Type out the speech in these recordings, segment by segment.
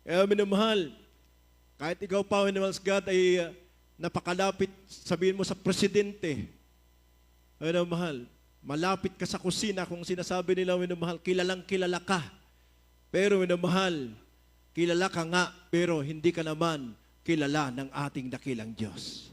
Kaya minamahal, kahit ikaw pa, minamahal sa God, ay napakalapit, sabihin mo sa presidente, minamahal, malapit ka sa kusina kung sinasabi nila, minamahal, kilalang kilala ka. Pero minamahal, kilala ka nga, pero hindi ka naman kilala ng ating dakilang Diyos.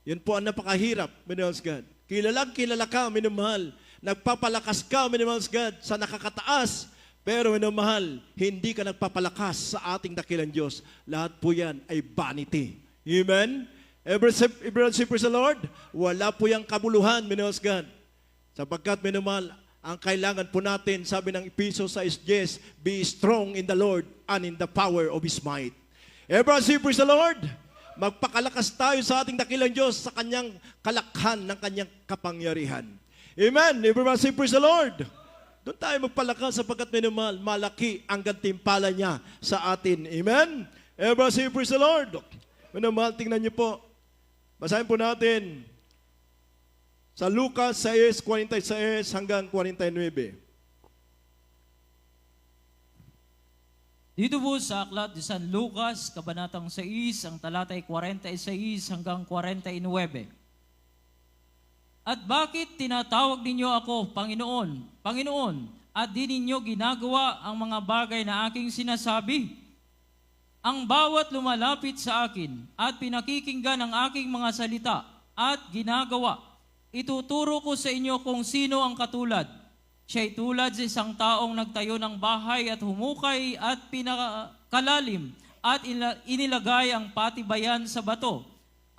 Yun po ang napakahirap, minamahal sa God. Kilalang kilala ka, minamahal. Nagpapalakas ka, minamahal sa God, sa nakakataas. Pero minamahal, hindi ka nagpapalakas sa ating dakilang Diyos. Lahat po yan ay vanity. Amen? Everyone say praise the Lord. Wala po yung kabuluhan, minamahal sa God. Sapagkat minamahal, ang kailangan po natin, sabi ng Ephesians 6:10, be strong in the Lord and in the power of His might. Everyone say praise the Lord. Magpakalakas tayo sa ating dakilang Diyos sa kanyang kalakhan ng kanyang kapangyarihan. Amen. Everyone say praise the Lord. Doon tayo magpalakas sapagkat minamahal, malaki ang gantimpala niya sa atin. Amen? Everyone say, praise the Lord. Minamahal, tingnan niyo po. Basahin po natin sa Lucas 6:46 hanggang 49. Dito po sa aklat ni San Lucas, kabanatang 6, ang talatay 46 hanggang 49. At bakit tinatawag ninyo ako, Panginoon, Panginoon, at di ninyo ginagawa ang mga bagay na aking sinasabi? Ang bawat lumalapit sa akin at pinakikinggan ang aking mga salita at ginagawa, ituturo ko sa inyo kung sino ang katulad. Siya'y tulad sa isang taong nagtayo ng bahay at humukay at pinakalalim at inilagay ang patibayan sa bato.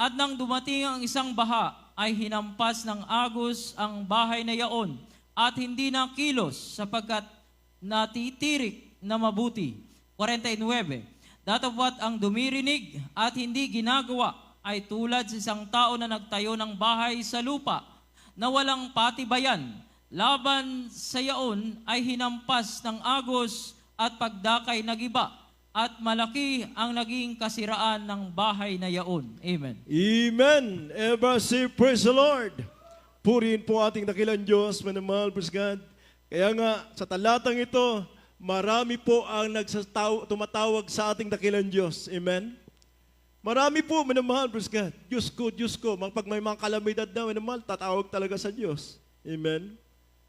At nang dumating ang isang baha, ay hinampas ng agos ang bahay na yaon at hindi na kilos sapagkat natitirik na mabuti. 49. Datapwat ang dumirinig at hindi ginagawa ay tulad sa isang tao na nagtayo ng bahay sa lupa na walang patibayan. Laban sa yaon ay hinampas ng agos at pagdakay nagiba at malaki ang naging kasiraan ng bahay na yaon. Amen. Amen. Ever say, praise the Lord. Purihin po ating dakilang Diyos, minamahal, praise God. Kaya nga, sa talatang ito, marami po ang tumatawag sa ating dakilang Diyos. Amen. Marami po, minamahal, praise God. Diyos ko. Pag may mga kalamidad na, minamahal, tatawag talaga sa Diyos. Amen.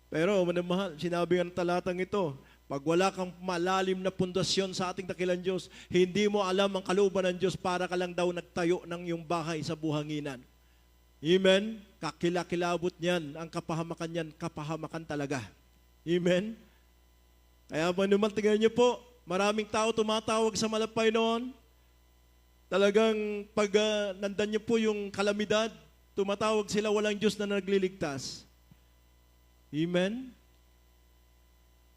Pero, minamahal, sinabi nga ng talatang ito, pag wala kang malalim na pundasyon sa ating dakilang Diyos, hindi mo alam ang kalooban ng Diyos, para ka lang daw nagtayo ng iyong bahay sa buhanginan. Amen? Kakilakilabot niyan, ang kapahamakan niyan, kapahamakan talaga. Amen? Kaya manumal, tingnan niyo po, maraming tao tumatawag sa malapay noon. Talagang pag nandan niyo po yung kalamidad, tumatawag sila, walang Diyos na nagliligtas. Amen?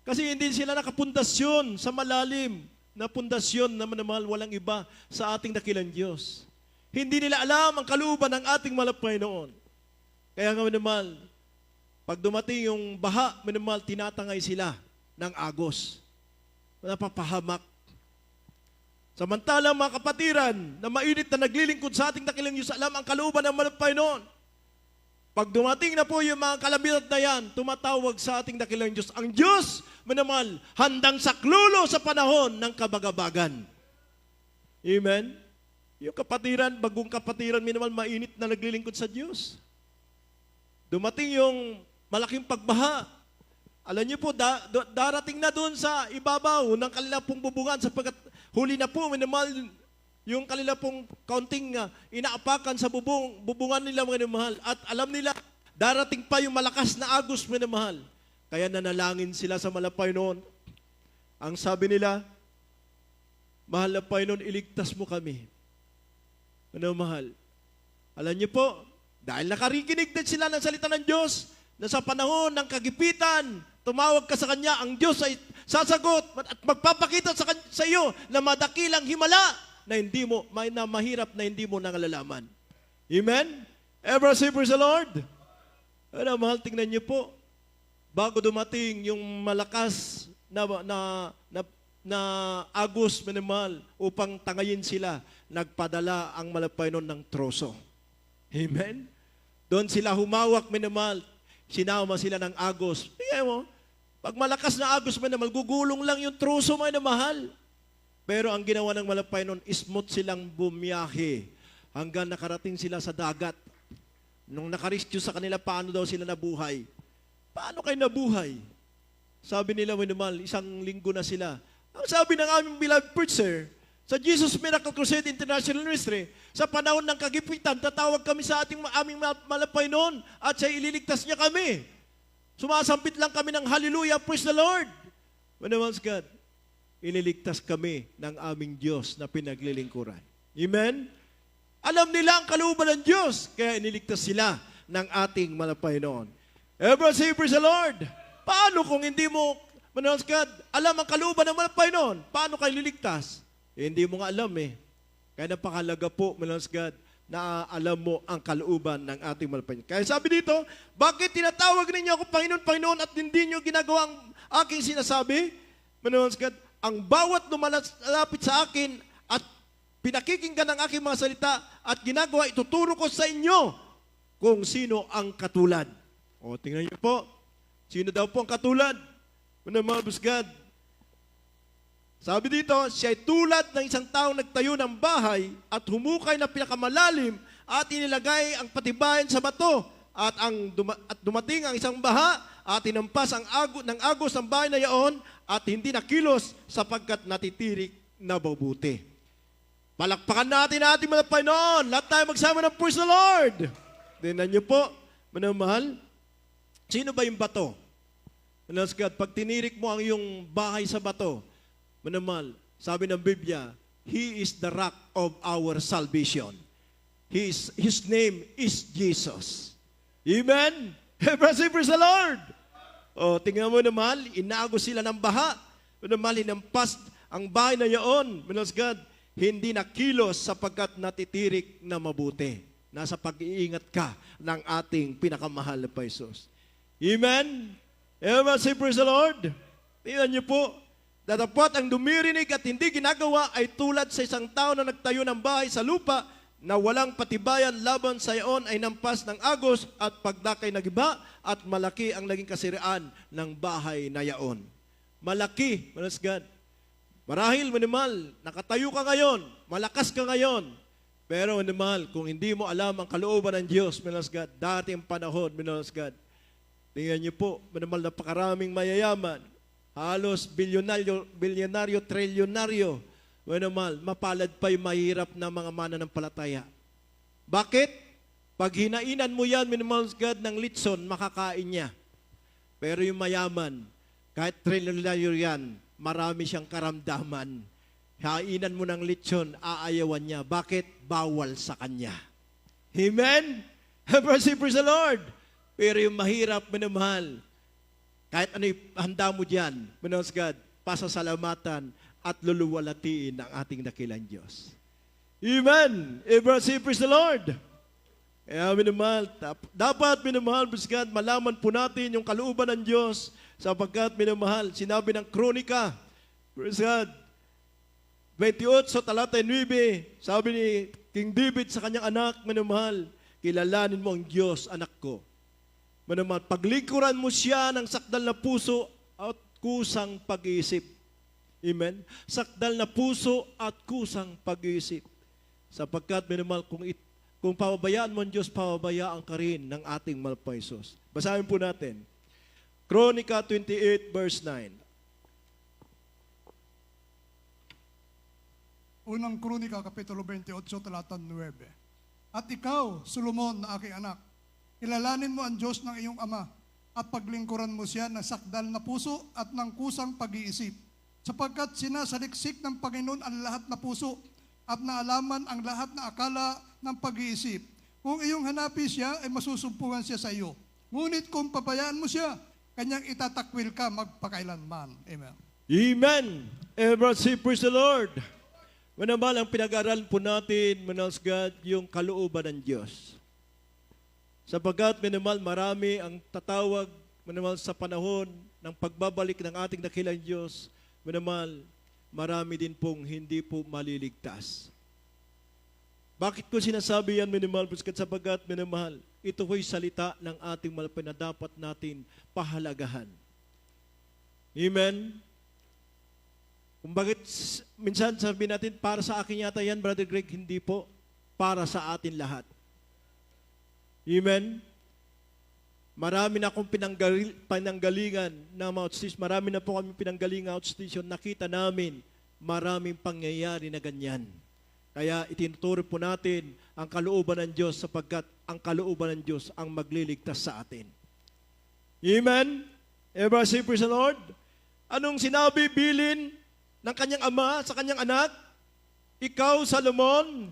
Kasi hindi sila nakapundasyon sa malalim na pundasyon na manamahal, walang iba sa ating dakilang Diyos. Hindi nila alam ang kalooban ng ating malapay noon. Kaya nga manamahal, pag dumating yung baha, manamahal, tinatangay sila ng agos. Napapahamak. Samantalang mga kapatiran na mainit na naglilingkod sa ating dakilang Diyos, alam ang kalooban ng malapay noon. Pag dumating na po yung mga kalamidad na yan, tumatawag sa ating dakilang Diyos. Ang Diyos, minamahal, handang saklulo sa panahon ng kabagabagan. Amen? Yung kapatiran, bagong kapatiran, minamahal, mainit na naglilingkod sa Diyos. Dumating yung malaking pagbaha. Alam niyo po, darating na doon sa ibabaw ng kanila pong bubungan sapagkat huli na po, minamahal, yung kanila pong kaunting inaapakan sa bubungan nila, mga mahal. At alam nila, darating pa yung malakas na agos, mga mahal. Kaya nanalangin sila sa malapay noon. Ang sabi nila, mahal na Panginoon, iligtas mo kami. Mga mahal. Alam niyo po, dahil nakarikinig din sila ng salita ng Diyos, na sa panahon ng kagipitan, tumawag ka sa Kanya, ang Diyos ay sasagot at magpapakita sa iyo na madakilang himala na hindi mo, na mahirap na hindi mo nangalalaman. Amen? Ever say, praise the Lord? Ano, mahal, tingnan niyo po. Bago dumating yung malakas na agos, minamahal, upang tangayin sila, nagpadala ang malapay noon ng troso. Amen? Doon sila humawak, minamahal. Sinama sila ng agos. Tingnan mo, pag malakas na agos, minamahal, gugulong lang yung troso, minamahal. Pero ang ginawa ng malapay noon, smooth silang bumiyahe hanggang nakarating sila sa dagat. Nung nakarescue sa kanila, paano daw sila nabuhay? Paano kayo nabuhay? Sabi nila, minimal, 1 linggo na sila. Ang sabi ng aming beloved preacher, sa Jesus Miracle Crusade International Ministry, sa panahon ng kagipitan, tatawag kami sa aming malapay noon at siya ililigtas niya kami. Sumasampit lang kami ng hallelujah, praise the Lord. When I was God, iniligtas kami ng aming Diyos na pinaglilingkuran. Amen? Alam nila ang kalooban ng Diyos, kaya iniligtas sila ng ating malapay noon. Everyone say, praise the Lord. Paano kung hindi mo, when I was God, alam ang kalooban ng malapay noon? Paano kayo liligtas? Hindi mo nga alam eh. Kaya napakalaga po, when I was God, na alam mo ang kalooban ng ating malapay. Kaya sabi dito, bakit tinatawag ninyo ako Panginoon, Panginoon at hindi nyo ginagawa ang aking sinasabi? Manoons God, ang bawat lumalapit sa akin at pinakikinggan ang aking mga salita at ginagawa, ituturo ko sa inyo kung sino ang katulad. O, tingnan niyo po, sino daw po ang katulad? Manoons God, sabi dito, siya ay tulad ng isang taong nagtayo ng bahay at humukay na pinakamalalim at inilagay ang patibayan sa bato at dumating ang isang baha at tinampas ang agos ng bahay na yaon at hindi nakilos sapagkat natitirik na mabuti. Palakpakan natin ang ating mga Panginoon. Lahat tayo magsama ng praise the Lord. Tingnan niyo po, manamahal, sino ba yung bato? Pag tinirik mo ang iyong bahay sa bato, manamal, sabi ng Biblia, He is the rock of our salvation. His name is Jesus. Amen? Praise the Lord. O, tingnan mo naman, inaagos sila ng baha. Manamal, hinampas ang bahay na yaon. Manos God, hindi nakilos sapagkat natitirik na mabuti. Nasa pag-iingat ka ng ating pinakamahal na Jesus. Amen? Amen? Say praise the Lord. Tingnan niyo po, datapot ang dumirinig at hindi ginagawa ay tulad sa isang tao na nagtayo ng bahay sa lupa na walang patibayan laban sa iyon ay nampas ng agos at pagdakay nagiba at malaki ang naging kasiraan ng bahay na yaon. Malaki, manas God. Marahil, minimal, nakatayo ka ngayon, malakas ka ngayon, pero minimal, kung hindi mo alam ang kalooban ng Diyos, manas God, dati ang panahon, manas God, tingnan niyo po, minimal, napakaraming mayayaman, halos bilyonaryo, trilyonaryo. Bueno, mapalad pa yung mahirap na mga mananampalataya. Bakit? Pag hinainan mo yan, minimal God, ng litson, makakain niya. Pero yung mayaman, kahit trilyonaryo yan, marami siyang karamdaman. Hainan mo ng litson, aayawan niya. Bakit? Bawal sa kanya. Amen? Praise the Lord. Pero yung mahirap, minamahal, kahit ano handa mo dyan, Manos God, pasasalamatan at luluwalatiin ang ating dakilang Diyos. Amen! Praise the Lord! Kaya minamahal, dapat minamahal, praise God, malaman po natin yung kalooban ng Diyos sapagkat minamahal, sinabi ng Kronika, praise God, 28 talata 9, sabi ni King David sa kanyang anak, minamahal, kilalanin mo ang Diyos, anak ko. Manaman, paglikuran mo siya ng sakdal na puso at kusang pag-iisip. Amen? Sakdal na puso at kusang pag-iisip. Sapagkat, manaman, kung pababayaan mo ang Diyos, pababayaan ka rin ng ating malapay Sus. Basahin po natin. Kronika 28 verse 9. Unang Kronika, Kapitulo 28, talata 9. At ikaw, Solomon na aking anak, kilalanin mo ang Diyos ng iyong ama at paglingkuran mo siya ng sakdal na puso at ng kusang pag-iisip. Sapagkat sinasaliksik ng Panginoon ang lahat na puso at naalaman ang lahat na akala ng pag-iisip. Kung iyong hanapin siya, ay masusumpungan siya sa iyo. Ngunit kung pabayaan mo siya, kanyang itatakwil ka magpakailanman. Amen. Amen! Everyone say, praise the Lord! Manamal, ang pinag-aral po natin, Manos God, yung kalooban ng Diyos. Sapagkat, minimal, marami ang tatawag, minimal, sa panahon ng pagbabalik ng ating dakilang Diyos, minimal, marami din pong hindi po maliligtas. Bakit ko sinasabi yan, minimal? Sapagkat, minimal, ito ko'y salita ng ating malapit na dapat natin pahalagahan. Amen? Kung bakit minsan sabihin natin, para sa akin yata yan, Brother Greg, hindi po. Para sa atin lahat. Amen? Marami na akong pinanggalingan na mga outstation. Marami na po kami pinanggalingan outstation. Nakita namin maraming pangyayari na ganyan. Kaya itinuturo po natin ang kalooban ng Diyos sapagkat ang kalooban ng Diyos ang magliligtas sa atin. Amen? Ever say praise the Lord? Anong sinabi bilin ng kanyang ama sa kanyang anak? Ikaw, Salomon,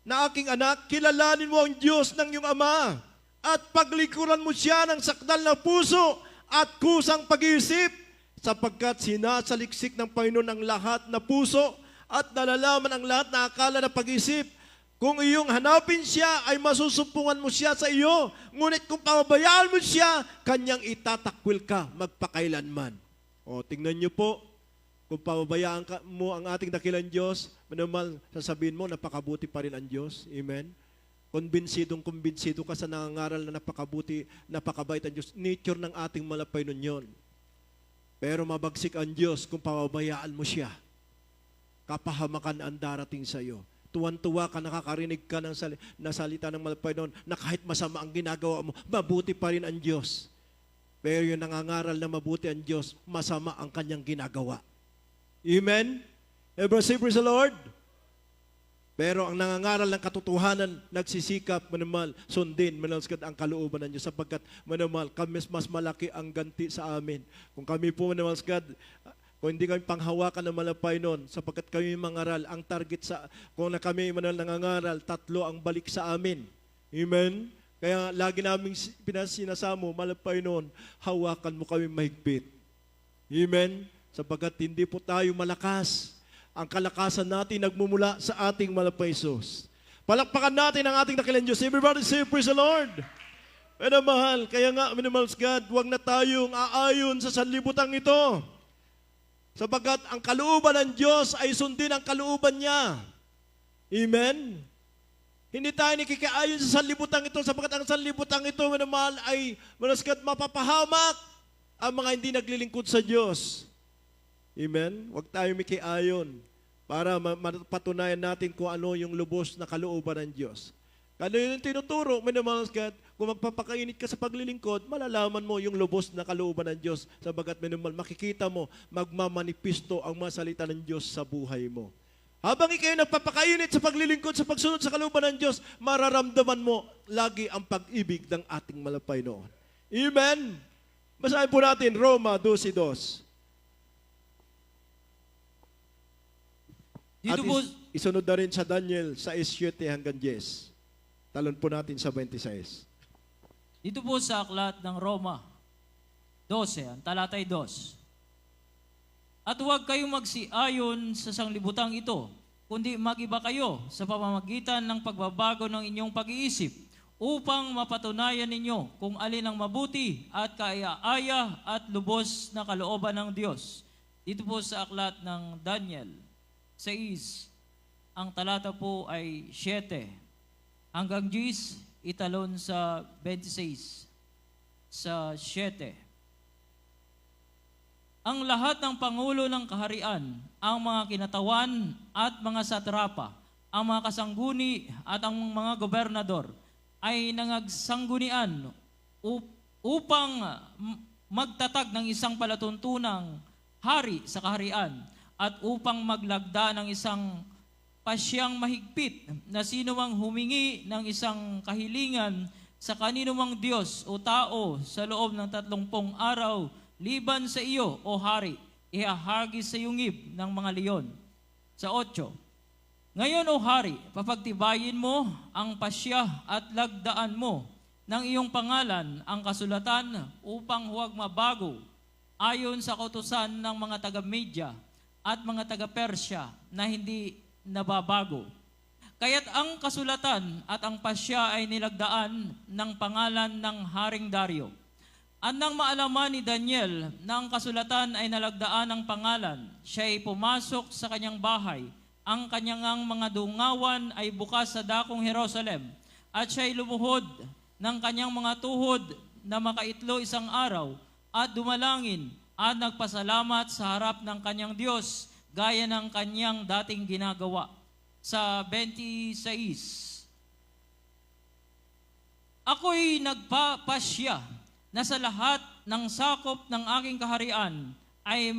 na aking anak, kilalanin mo ang Diyos ng iyong ama at paglikuran mo siya ng sakdal na puso at kusang pag-iisip sapagkat sinasaliksik ng Panginoon ang lahat na puso at nalalaman ang lahat na akala na pag-iisip. Kung iyong hanapin siya, ay masusumpungan mo siya sa iyo. Ngunit kung pababayaan mo siya, kanyang itatakwil ka magpakailanman. O, tingnan niyo po, kung pababayaan mo ang ating dakilang Diyos, manumal, sasabihin mo, napakabuti pa rin ang Diyos. Amen? Kumbinsido ka sa nangangaral na napakabuti, napakabait ang Diyos. Nature ng ating malapay nun yun. Pero mabagsik ang Diyos kung pababayaan mo siya. Kapahamakan ang darating sa iyo. Tuwan-tuwa ka, nakakarinig ka ng salita ng malapay noon na kahit masama ang ginagawa mo, mabuti pa rin ang Diyos. Pero yung nangangaral na mabuti ang Diyos, masama ang kanyang ginagawa. Amen? Ever say praise the Lord? Pero ang nangangaral ng katotohanan, nagsisikap, manumal, sundin, manalskat ang kalooban ng Diyos sapagkat, manumal, kami mas malaki ang ganti sa amin. Kung kami po, manumalskat, kung hindi kami panghawakan ng malapay noon, sapagkat kami mangaral, ang target sa, kung na kami nangangaral, 3 ang balik sa amin. Amen? Kaya lagi namin pinasinasamo, malapay noon, hawakan mo kami mahigpit. Amen? Sapagkat hindi po tayo malakas. Ang kalakasan natin nagmumula sa ating malapay Sus. Palakpakan natin ang ating dakilang Diyos. Everybody say, praise the Lord. Pero mahal, kaya nga, minamahal God, huwag na tayong aayon sa sanlibutan ito. Sapagkat ang kalooban ng Diyos ay sundin ang kalooban niya. Amen? Hindi tayo nakikiayon sa sanlibutan ito sapagkat ang sanlibutan ito, minamahal, ay manaskat mapapahamak ang mga hindi naglilingkod sa Diyos. Amen? Huwag tayo mikiayon para mapatunayan natin kung ano yung lubos na kalooban ng Diyos. Kano yung tinuturo, minamahal God, kung magpapakainit ka sa paglilingkod, malalaman mo yung lubos na kalooban ng Diyos. Sabagat minamahal, makikita mo, magmamanipisto ang mga salita ng Diyos sa buhay mo. Habang ikaw nagpapakainit sa paglilingkod, sa pagsunod sa kalooban ng Diyos, mararamdaman mo lagi ang pag-ibig ng ating malapay noon. Amen? Basahin po natin, Roma 12:2. At Dito po, isunod na rin sa Daniel sa 7 hanggang 10. Talon po natin sa 26. dito po sa aklat ng Roma 12, ang talatay 2. At huwag kayong magsiayon sa sanglibutang ito, kundi mag-iba kayo sa pamamagitan ng pagbabago ng inyong pag-iisip upang mapatunayan ninyo kung alin ang mabuti at kaaya-aya at lubos na kalooban ng Diyos. Dito po sa aklat ng Daniel 6, ang talata po ay 7 hanggang 10, italon sa 26 sa 7. Ang lahat ng pangulo ng kaharian, ang mga kinatawan at mga satrapa, ang mga kasangguni at ang mga gobernador ay nangagsangunian upang magtatag ng isang palatuntunang hari sa kaharian at upang maglagda ng isang pasyang mahigpit na sino mang humingi ng isang kahilingan sa kanino mang Diyos o tao sa loob ng 30 araw liban sa iyo, o hari, ihahagis sa yungib ng mga leon. Sa 8, ngayon, o hari, papagtibayin mo ang pasya at lagdaan mo ng iyong pangalan ang kasulatan upang huwag mabago ayon sa kautusan ng mga taga-Media at mga taga-Persya na hindi nababago. Kaya't ang kasulatan at ang pasya ay nilagdaan ng pangalan ng Haring Dario. Nang maalaman ni Daniel na ang kasulatan ay nalagdaan ng pangalan, siya ay pumasok sa kanyang bahay. Ang kanyang mga dungawan ay bukas sa dakong Jerusalem, at siya ay lumuhod ng kanyang mga tuhod na makaitlo isang araw, at dumalangin at nagpasalamat sa harap ng kanyang Diyos gaya ng kanyang dating ginagawa. Sa 26, ako'y nagpapasya na sa lahat ng sakop ng aking kaharian ay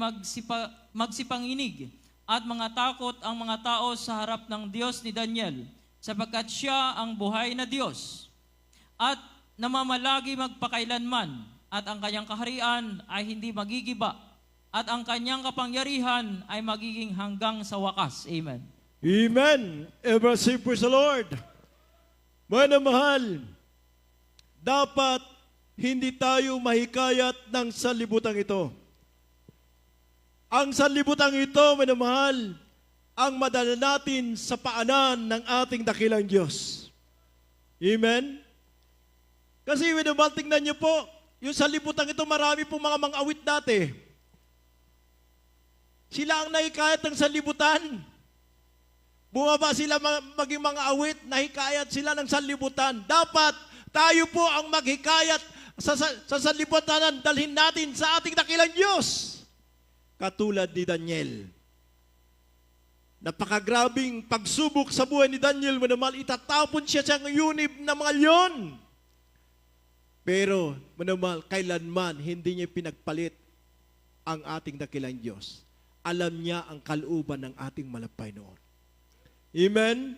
magsipanginig at mga takot ang mga tao sa harap ng Diyos ni Daniel, sapagkat siya ang buhay na Diyos at namamalagi magpakailanman, at ang kanyang kaharian ay hindi magigiba, at ang kanyang kapangyarihan ay magiging hanggang sa wakas. Amen. Amen. Ever say praise the Lord. Mga mahal, dapat hindi tayo mahikayat ng sanlibutan ito. Ang sanlibutan ito, mga mahal, ang madala natin sa paanan ng ating dakilang Diyos. Amen? Kasi mga mahal, tingnan niyo po, yung sanlibutan ito, marami pong mga mang-awit dati. Sila ang nahikayat ng sanlibutan. Bumaba sila maging mga awit, nahikayat sila ng sanlibutan. Dapat tayo po ang maghikayat sa sanlibutan, dalhin natin sa ating dakilang Diyos. Katulad ni Daniel. Napakagrabing pagsubok sa buhay ni Daniel, manamahal, itatapon siya sa yunib na mga leon. Pero, manamahal, kailanman hindi niya pinagpalit ang ating dakilang Diyos. Alam niya ang kalooban ng ating malapay noon. Amen?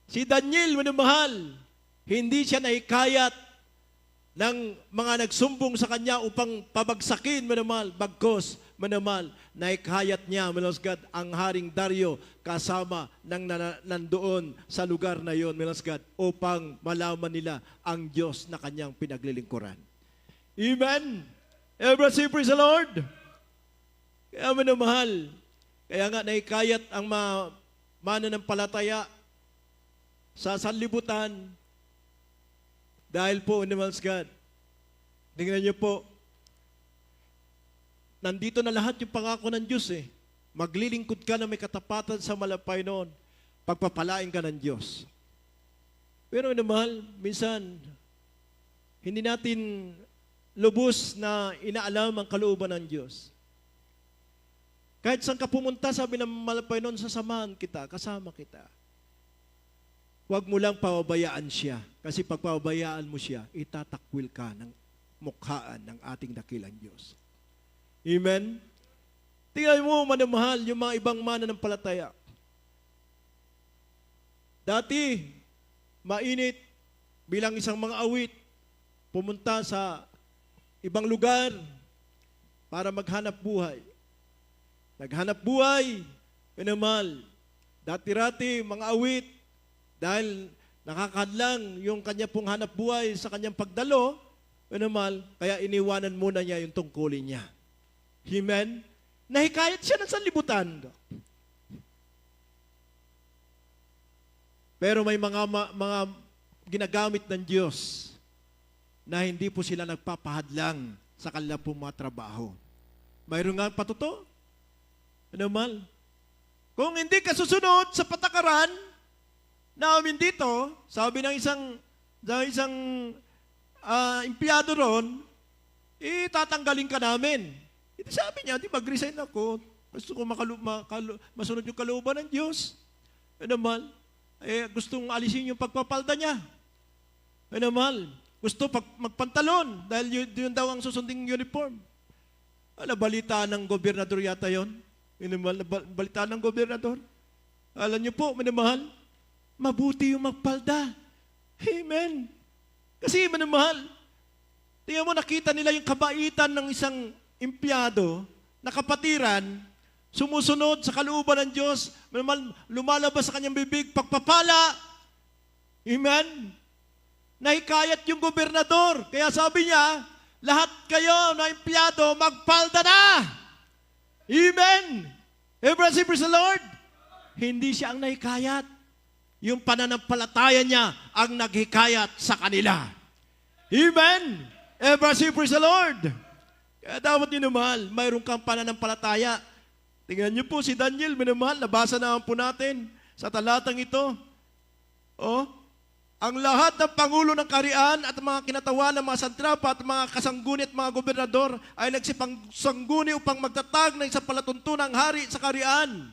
Si Daniel, manamahal, hindi siya naikayat ng mga nagsumbong sa kanya upang pabagsakin, manamahal, bagkos, manamahal, naikayat niya, manamahal God, ang Haring Dario kasama ng nandoon sa lugar na yon, manamahal God, upang malaman nila ang Diyos na kanyang pinaglilingkuran. Amen? Everyone say praise the Lord. Kaya manamahal, kaya nga naikayat ang mananampalataya sa sanlibutan dahil po, manamahal God, tingnan niyo po, nandito na lahat yung pangako ng Diyos eh. Maglilingkod ka na may katapatan sa malapay noon, pagpapalain ka ng Diyos. Pero manamahal, minsan, hindi natin lubos na inaalam ang kalooban ng Diyos. Kahit saan ka pumunta, sabi ng malapay noon, sasamahan kita, kasama kita. Huwag mo lang pababayaan siya. Kasi pag pababayaan mo siya, itatakwil ka ng mukhaan ng ating dakilang Diyos. Amen? Tingnan mo, manamahal, yung mga ibang mananampalataya. Dati, mainit, bilang isang mga awit, pumunta sa ibang lugar para maghanap buhay. Naghanap buhay, manamahal. Dati-rati, mga awit, dahil nakakadlang yung kanya pong hanap buhay sa kanyang pagdalo, manamahal, kaya iniwanan muna niya yung tungkulin niya. Amen? Nahikayat siya ng sanlibutan. Pero may mga ginagamit ng Diyos na hindi po sila nagpapahadlang sa kanilang pong mga trabaho. Mayroon nga patuto. Manamahal, kung hindi ka susunod sa patakaran namin dito, sabi ng isang empleyado ron, tatanggalin ka namin. Hindi sabi niya, di mag-resign ako. Gusto ko masunod yung kalooban ng Diyos. Manamahal, gustong alisin yung pagpapalda niya. Manamahal, gusto magpantalon dahil yun daw ang susunding uniform. Balita ng gobernador yata yun. Balita ng gobernador. Alam niyo po, manamahal, mabuti yung magpalda. Amen. Kasi manamahal, tingnan mo, nakita nila yung kabaitan ng isang empleyado na kapatiran, sumusunod sa kalooban ng Diyos, manamahal, lumalabas sa kanyang bibig, pagpapala. Amen. Nahikayat yung gobernador. Kaya sabi niya, lahat kayo na empleyado, magpalda na. Amen. Everyone say praise the Lord. Hindi siya ang nahikayat. Yung pananampalataya niya ang naghikayat sa kanila. Amen. Everyone say praise the Lord. Kaya dapat nyo namahal, mayroon kang pananampalataya. Tingnan niyo po si Daniel, minamahal, nabasa naman po natin sa talatang ito. Oh, ang lahat ng pangulo ng kaharian at mga kinatawan ng mga santrapa at mga kasangguni at mga gobernador ay nagsipangguni upang magtatag ng isang palatuntunang hari sa kaharian.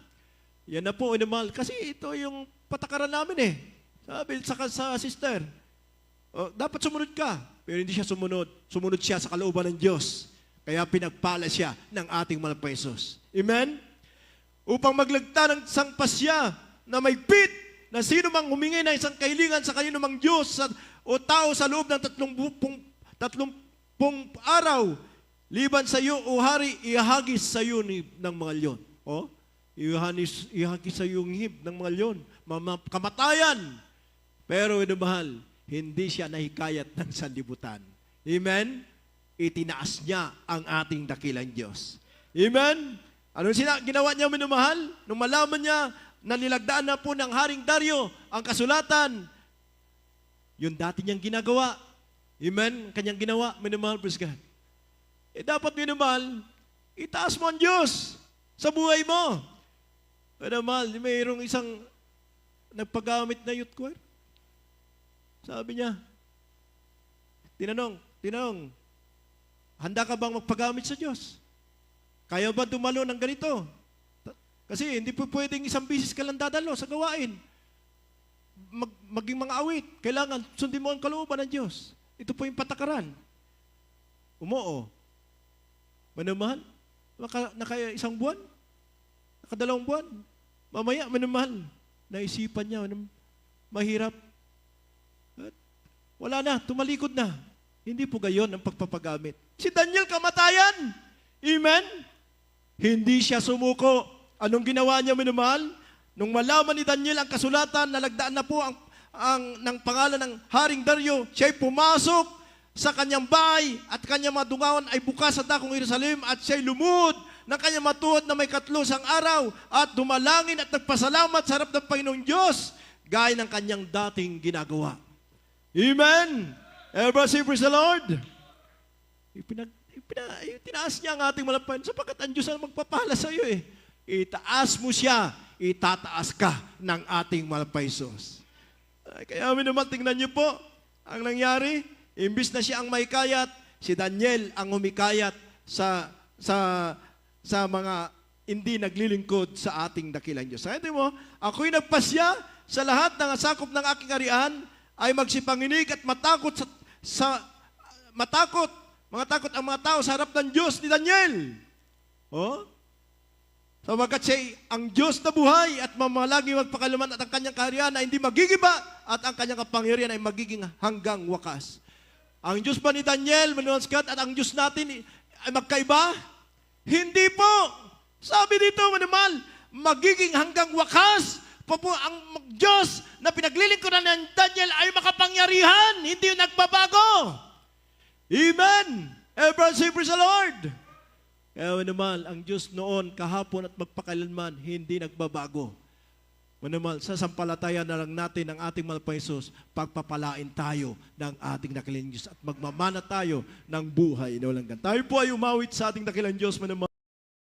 Yan na po, inimal. Kasi ito yung patakaran namin eh. Sabi sa sister, dapat sumunod ka. Pero hindi siya sumunod. Sumunod siya sa kalooban ng Diyos. Kaya pinagpala siya ng ating mahal na Jesus. Amen? Upang maglagta ng isang pasya na may pit na sino mang humingi ng isang kahilingan sa kanino mang Diyos o tao sa loob ng 30 araw, liban sa iyo o hari, ihagis sa iyo ng mga leon. O? Ihagis sa iyo ng hib ng mga leon. Kamatayan. Pero mahal, hindi siya nahikayat ng sanlibutan. Amen? Itinaas niya ang ating dakilang Diyos. Amen? Ano ginawa niya, minamahal? Nung malaman niya na nilagdaan na po ng Haring Dario ang kasulatan, yung dati niyang ginagawa. Amen? Kanyang ginawa, minamahal, praise God. Dapat, minamahal, itaas mo ang Diyos sa buhay mo. Minamahal, mayroong isang nagpagamit na youth choir. Sabi niya, tinanong, handa ka bang magpagamit sa Diyos? Kaya ba dumalo ng ganito? Kasi hindi po pwedeng isang bisis ka lang dadalo sa gawain. Maging mga awit. Kailangan sundin mo ang kalooban ng Diyos. Ito po yung patakaran. Umoo. Manamahal. Naka isang buwan. Nakadalawang buwan. Mamaya, manamahal. Naisipan niya. Mahirap. At wala na. Tumalikod na. Hindi po gayon ang pagpapagamit. Si Daniel kamatayan. Amen? Hindi siya sumuko. Anong ginawa niya, minamahal? Nung malaman ni Daniel ang kasulatan, nalagdaan na po ng pangalan ng Haring Dario, siya'y pumasok sa kanyang bahay at kanyang mga dungawan ay bukas sa dakong Jerusalem at siya'y lumud ng kanyang matuod na may 3 araw at dumalangin at nagpasalamat sa harap ng Panginoong Diyos gaya ng kanyang dating ginagawa. Amen? Everybody say, praise the Lord. Tinaas niya ang ating malampayan sapagkat ang Diyos ang magpapala sa iyo eh. Itaas mo siya, itataas ka ng ating mahal na Jesus. Kaya naman tingnan niyo po, ang nangyari, imbis na siya ang mahikayat, si Daniel ang humikayat sa mga hindi naglilingkod sa ating dakilang Diyos. Kaya mo, ako'y nagpasya sa lahat ng sakop ng aking harian ay magsipanginig at matakot matakot ang mga tao sa harap ng Diyos ni Daniel. Oh? Sapagkat siya ang Diyos na buhay at mamalagi magpakaluman at ang kanyang kaharian ay hindi magigiba at ang kanyang kapangyarihan ay magiging hanggang wakas. Ang Diyos ba ni Daniel, Manuelskat, at ang Diyos natin ay magkaiba? Hindi po. Sabi dito, manamal, magiging hanggang wakas. Po ang Diyos na pinaglilingkuran ng Daniel ay makapangyarihan, hindi yung nagbabago. Amen. Everyone say, praise the Lord. Kaya naman, ang Diyos noon, kahapon at magpakailanman, hindi nagbabago. Naman, sa sampalataya na lang natin ang ating mahal na Jesus, pagpapalain tayo ng ating dakilang Diyos at magmamana tayo ng buhay na walang ganun. Tayo po ay umawit sa ating dakilang Diyos,